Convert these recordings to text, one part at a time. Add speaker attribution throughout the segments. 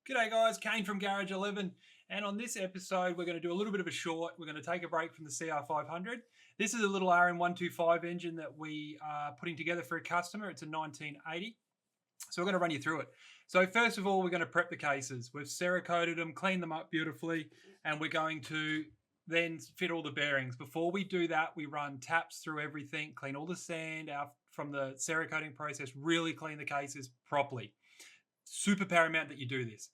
Speaker 1: G'day guys, Kane from Garage 11, and on this episode we're going to do a little bit of a short. We're going to take a break from the CR500. This is a little RM125 engine that we are putting together for a customer. It's a 1980. So we're going to run you through it. So first of all, we're going to prep the cases. We've Cerakoted them, cleaned them up beautifully, and we're going to then fit all the bearings. Before we do that, we run taps through everything, clean all the sand out from the Cerakoting process, really clean the cases properly. Super paramount that you do this.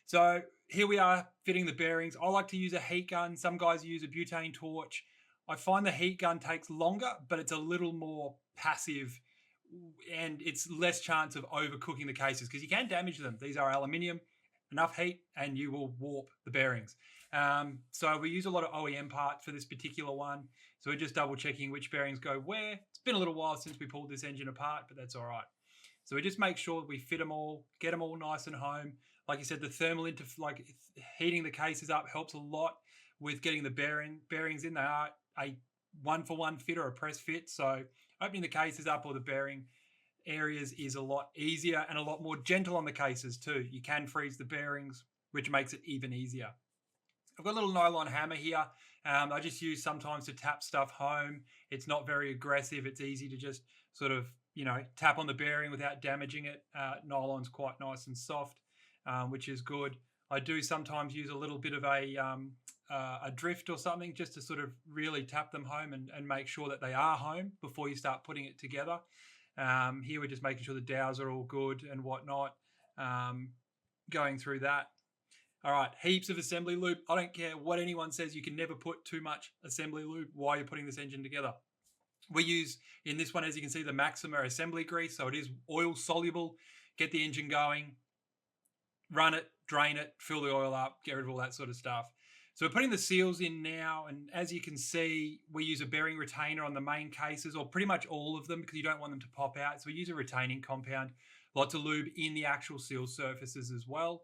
Speaker 1: So here we are fitting the bearings. I like to use a heat gun. Some guys use a butane torch. I find the heat gun takes longer, but it's a little more passive and it's less chance of overcooking the cases because you can damage them. These are aluminium, enough heat and you will warp the bearings. So we use a lot of OEM parts for this particular one. So we're just double checking which bearings go where. It's been a little while since we pulled this engine apart, but that's all right. So we just make sure we fit them all, get them all nice and home. Like you said, the thermal heating the cases up helps a lot with getting the bearings in. They are a one-for-one fit or a press fit. So opening the cases up or the bearing areas is a lot easier and a lot more gentle on the cases too. You can freeze the bearings, which makes it even easier. I've got a little nylon hammer here. I just use sometimes to tap stuff home. It's not very aggressive. It's easy to just sort of, tap on the bearing without damaging it. Nylon's quite nice and soft, which is good. I do sometimes use a little bit of a drift or something just to sort of really tap them home and make sure that they are home before you start putting it together. Here we're just making sure the dowels are all good and whatnot, going through that. All right, heaps of assembly lube. I don't care what anyone says, you can never put too much assembly lube while you're putting this engine together. We use, in this one, as you can see, the Maxima assembly grease, so it is oil soluble. Get the engine going, run it, drain it, fill the oil up, get rid of all that sort of stuff. So we're putting the seals in now, and as you can see, we use a bearing retainer on the main cases, or pretty much all of them, because you don't want them to pop out. So we use a retaining compound, lots of lube in the actual seal surfaces as well,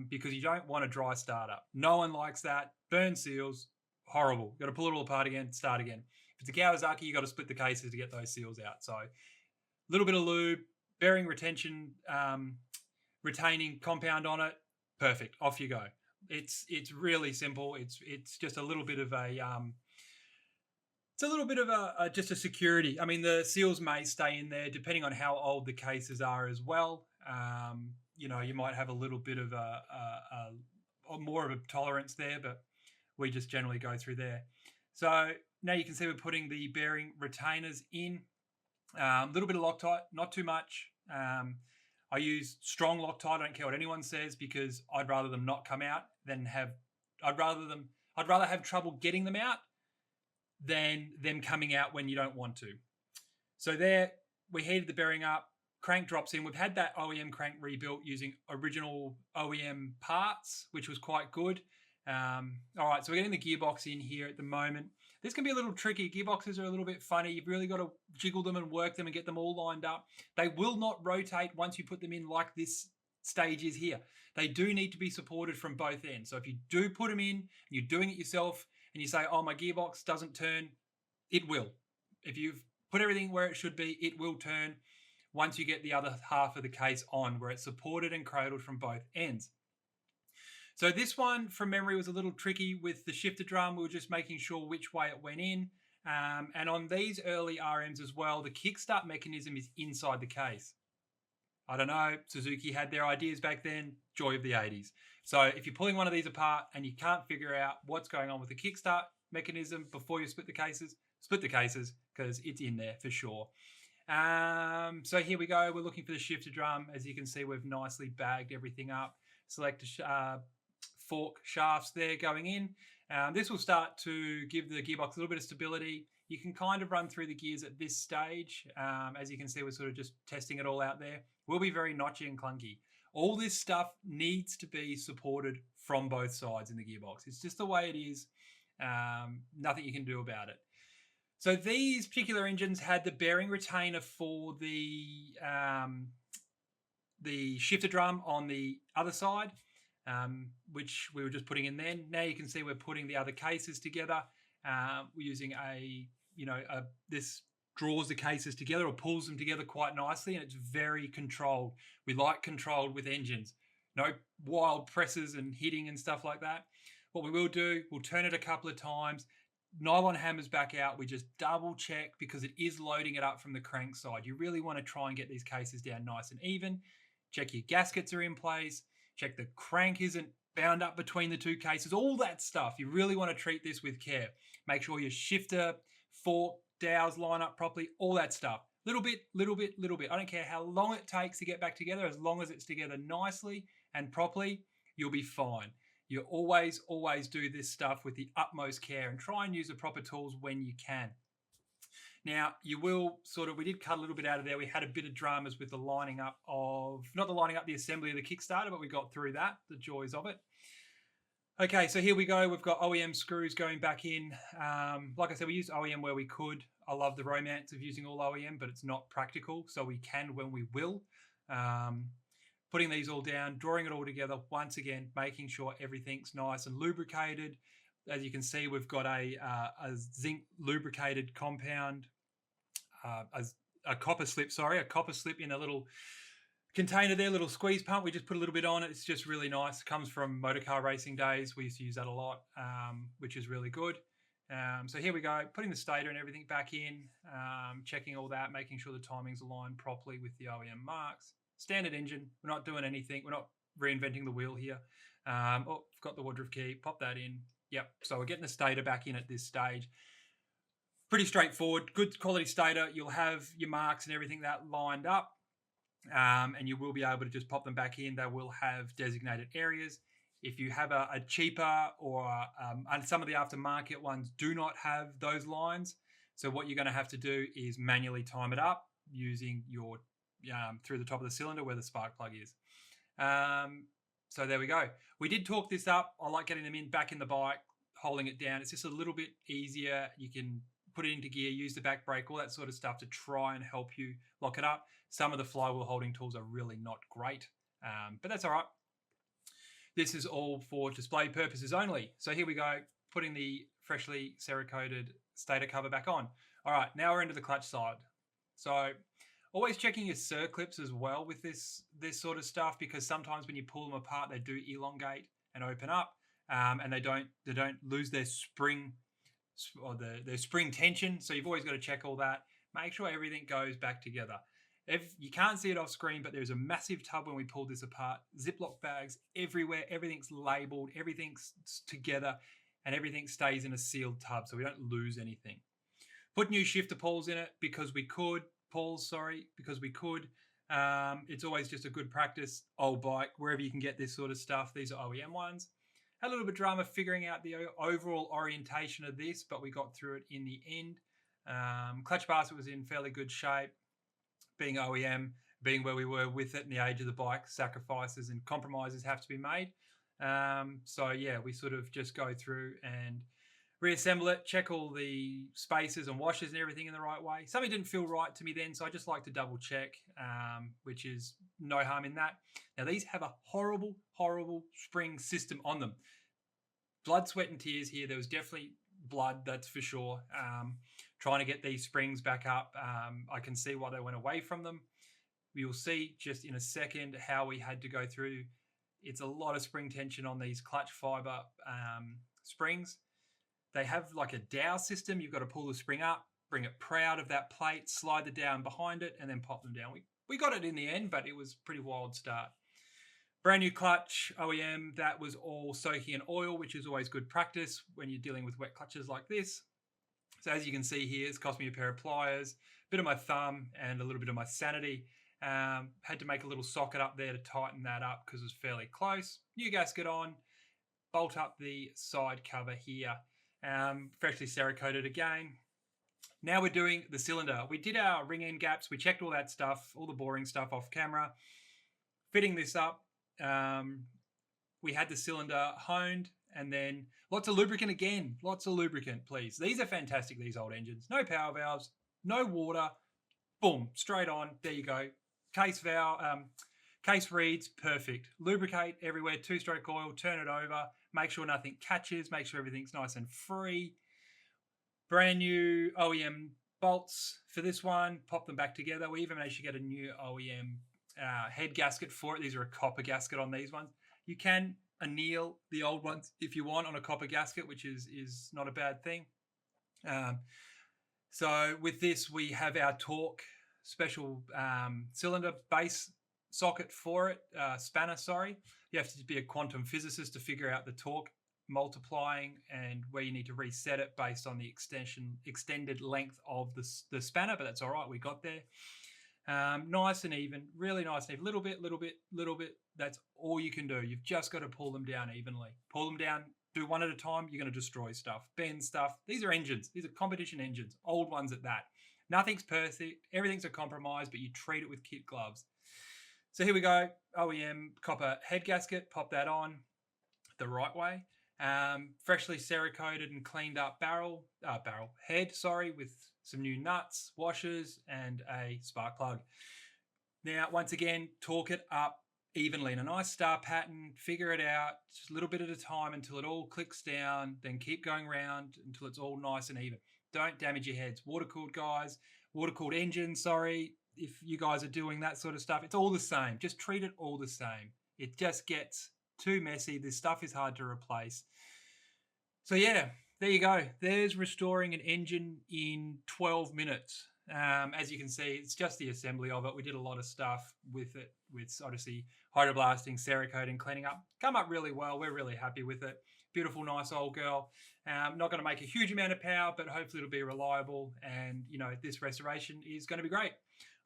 Speaker 1: because you don't want a dry startup. No one likes that. Burn seals, horrible. Got to pull it all apart again, start again. If it's a Kawasaki, you got to split the cases to get those seals out. So a little bit of lube, bearing retention, retaining compound on it, perfect. Off you go. It's really simple. It's just a little bit of just a security. I mean, the seals may stay in there depending on how old the cases are as well. You might have a little bit of a more of a tolerance there, but we just generally go through there. So now you can see we're putting the bearing retainers in. A little bit of Loctite, not too much. I use strong Loctite. I don't care what anyone says because I'd rather them not come out than I'd rather have trouble getting them out than them coming out when you don't want to. So there, we heated the bearing up. Crank drops in. We've had that OEM crank rebuilt using original OEM parts, which was quite good. All right, so we're getting the gearbox in here at the moment. This can be a little tricky. Gearboxes are a little bit funny. You've really got to jiggle them and work them and get them all lined up. They will not rotate once you put them in like this stage is here. They do need to be supported from both ends. So if you do put them in, and you're doing it yourself, and you say, oh, my gearbox doesn't turn, it will. If you've put everything where it should be, it will turn once you get the other half of the case on, where it's supported and cradled from both ends. So this one, from memory, was a little tricky with the shifter drum. We were just making sure which way it went in. And on these early RMs as well, the kickstart mechanism is inside the case. I don't know, Suzuki had their ideas back then, joy of the 80s. So if you're pulling one of these apart and you can't figure out what's going on with the kickstart mechanism before you split the cases because it's in there for sure. So here we go. We're looking for the shifter drum. As you can see, we've nicely bagged everything up. Select fork shafts there going in. This will start to give the gearbox a little bit of stability. You can kind of run through the gears at this stage. As you can see, we're sort of just testing it all out there. Will be very notchy and clunky. All this stuff needs to be supported from both sides in the gearbox. It's just the way it is. Nothing you can do about it. So these particular engines had the bearing retainer for the shifter drum on the other side, which we were just putting in then. Now you can see we're putting the other cases together. We're using this draws the cases together or pulls them together quite nicely, and it's very controlled. We like controlled with engines. no wild presses and hitting and stuff like that. What we will do, we'll turn it a couple of times. Nylon hammers back out. We just double check because it is loading it up from the crank side. You really want to try and get these cases down nice and even. Check your gaskets are in place. Check the crank isn't bound up between the two cases. All that stuff. You really want to treat this with care. Make sure your shifter, fork, dowels line up properly. All that stuff. Little bit, little bit, little bit. I don't care how long it takes to get back together. As long as it's together nicely and properly, you'll be fine. You always do this stuff with the utmost care and try and use the proper tools when you can. Now, you will we did cut a little bit out of there. We had a bit of dramas with the lining up of, not the lining up the assembly of the Kickstarter, but we got through that, the joys of it. Okay, so here we go. We've got OEM screws going back in. Like I said, we used OEM where we could. I love the romance of using all OEM, but it's not practical, so we can when we will. Putting these all down, drawing it all together, once again, making sure everything's nice and lubricated. As you can see, we've got a zinc lubricated compound, a copper slip in a little container there, little squeeze pump. We just put a little bit on it. It's just really nice. It comes from motorcar racing days. We used to use that a lot, which is really good. So here we go, putting the stator and everything back in, checking all that, making sure the timing's aligned properly with the OEM marks. Standard engine. We're not doing anything. We're not reinventing the wheel here. I've got the Woodruff key. Pop that in. Yep. So we're getting the stator back in at this stage. Pretty straightforward. Good quality stator. You'll have your marks and everything that lined up. And you will be able to just pop them back in. They will have designated areas. If you have a cheaper or and some of the aftermarket ones do not have those lines. So what you're going to have to do is manually time it up using your through the top of the cylinder where the spark plug is. So there we go. We did torque this up. I like getting them back in the bike, holding it down. It's just a little bit easier. You can put it into gear, use the back brake, all that sort of stuff to try and help you lock it up. Some of the flywheel holding tools are really not great, but that's all right. This is all for display purposes only. So here we go, putting the freshly Cerakoted stator cover back on. All right, now we're into the clutch side. So always checking your circlips as well with this sort of stuff, because sometimes when you pull them apart, they do elongate and open up, and they don't lose their spring or their spring tension. So you've always got to check all that. Make sure everything goes back together. If you can't see it off screen, but there's a massive tub when we pulled this apart. Ziploc bags everywhere. Everything's labeled. Everything's together, and everything stays in a sealed tub, so we don't lose anything. Put new shifter pawls in it because we could. Because we could. It's always just a good practice. Old bike, wherever you can get this sort of stuff. These are OEM ones. Had a little bit of drama figuring out the overall orientation of this, but we got through it in the end. Clutch basket was in fairly good shape. Being OEM, being where we were with it in the age of the bike, sacrifices and compromises have to be made. So yeah, we sort of just go through and reassemble it, check all the spacers and washers and everything in the right way. Something didn't feel right to me then, so I just like to double check, which is no harm in that. Now these have a horrible, horrible spring system on them. Blood, sweat and tears here. There was definitely blood, that's for sure. Trying to get these springs back up. I can see why they went away from them. You'll see just in a second how we had to go through. It's a lot of spring tension on these clutch fiber springs. They have like a dowel system. You've got to pull the spring up, bring it proud of that plate, slide the down behind it, and then pop them down. We got it in the end, but it was a pretty wild start. Brand new clutch, OEM, that was all soaking in oil, which is always good practice when you're dealing with wet clutches like this. So as you can see here, it's cost me a pair of pliers, a bit of my thumb, and a little bit of my sanity. Had to make a little socket up there to tighten that up because it was fairly close. New gasket on, bolt up the side cover here. Freshly Cerakoted again. Now we're doing the cylinder. We did our ring end gaps. We checked all that stuff, all the boring stuff off camera. Fitting this up, we had the cylinder honed, and then lots of lubricant again. Lots of lubricant, please. These are fantastic, these old engines. No power valves, no water. Boom, straight on. There you go. Case valve, case reads, perfect. Lubricate everywhere, two-stroke oil, turn it over. Make sure nothing catches. Make sure everything's nice and free. Brand new OEM bolts for this one. Pop them back together. We even managed to get a new OEM head gasket for it. These are a copper gasket on these ones. You can anneal the old ones if you want on a copper gasket, which is not a bad thing. So with this, we have our torque special cylinder base socket for it, spanner, sorry. You have to be a quantum physicist to figure out the torque multiplying and where you need to reset it based on the extended length of the spanner, but that's all right, we got there. Nice and even, really nice and even. Little bit. That's all you can do. You've just got to pull them down evenly. Pull them down, do one at a time. You're going to destroy stuff, bend stuff. These are engines. These are competition engines, old ones at that. Nothing's perfect. Everything's a compromise, but you treat it with kid gloves. So here we go. OEM copper head gasket. Pop that on the right way. Freshly Cerakoted and cleaned up head, with some new nuts, washers, and a spark plug. Now, once again, torque it up evenly in a nice star pattern. Figure it out just a little bit at a time until it all clicks down. Then keep going around until it's all nice and even. Don't damage your heads. Water-cooled guys, water-cooled engines, if you guys are doing that sort of stuff. It's all the same. Just treat it all the same. It just gets too messy. This stuff is hard to replace. So yeah, there you go. There's restoring an engine in 12 minutes. As you can see, it's just the assembly of it. We did a lot of stuff with it, with obviously hydroblasting, Cerakoting, cleaning up. Come up really well. We're really happy with it. Beautiful, nice old girl. Not going to make a huge amount of power, but hopefully it'll be reliable. And, this restoration is going to be great.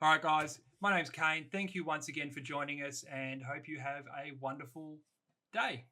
Speaker 1: All right, guys, my name's Kane. Thank you once again for joining us and hope you have a wonderful day.